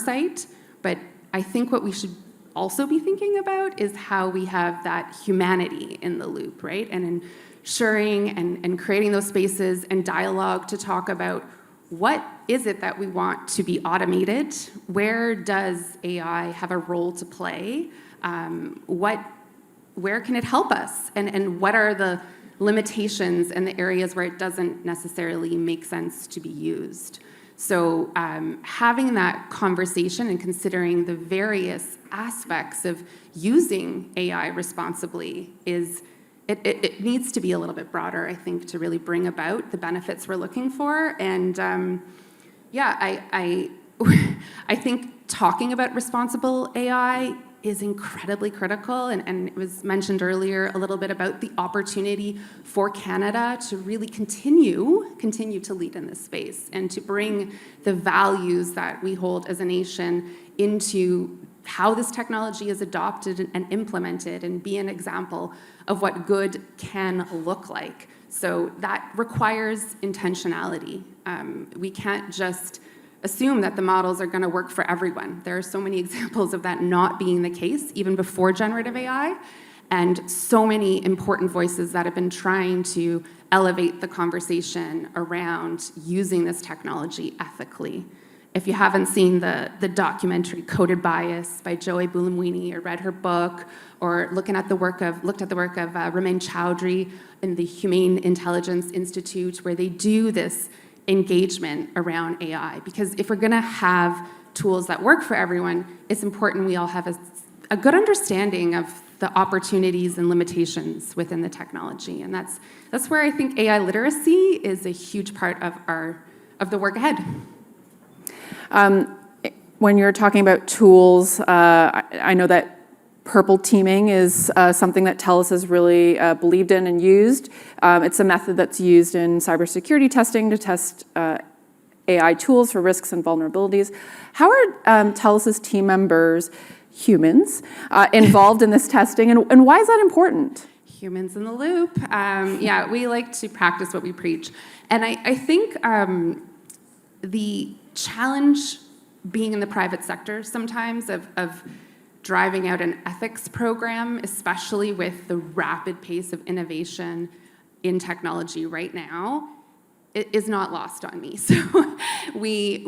site, but I think what we should also be thinking about is how we have that humanity in the loop, right? And ensuring and creating those spaces and dialogue to talk about what is it that we want to be automated? Where does AI have a role to play? Where can it help us? And what are the limitations and the areas where it doesn't necessarily make sense to be used? So having that conversation and considering the various aspects of using AI responsibly it needs to be a little bit broader, I think, to really bring about the benefits we're looking for. And I think talking about responsible AI is incredibly critical, and it was mentioned earlier a little bit about the opportunity for Canada to really continue to lead in this space and to bring the values that we hold as a nation into how this technology is adopted and implemented, and be an example of what good can look like. So that requires intentionality. We can't just assume that the models are going to work for everyone. There are so many examples of that not being the case, even before generative AI, and so many important voices that have been trying to elevate the conversation around using this technology ethically. If you haven't seen the documentary Coded Bias by Joy Bulamwini, or read her book, or looked at the work of Ramin Chowdhury in the Humane Intelligence Institute, where they do this engagement around AI. Because if we're going to have tools that work for everyone, it's important we all have a good understanding of the opportunities and limitations within the technology. And that's where I think AI literacy is a huge part of the work ahead. When you're talking about tools, I know that purple teaming is something that TELUS has really believed in and used. It's a method that's used in cybersecurity testing to test AI tools for risks and vulnerabilities. How are TELUS's team members, humans, involved in this testing, and why is that important? Humans in the loop. Yeah, we like to practice what we preach. And I think the challenge being in the private sector sometimes of driving out an ethics program, especially with the rapid pace of innovation in technology right now, it is not lost on me. So we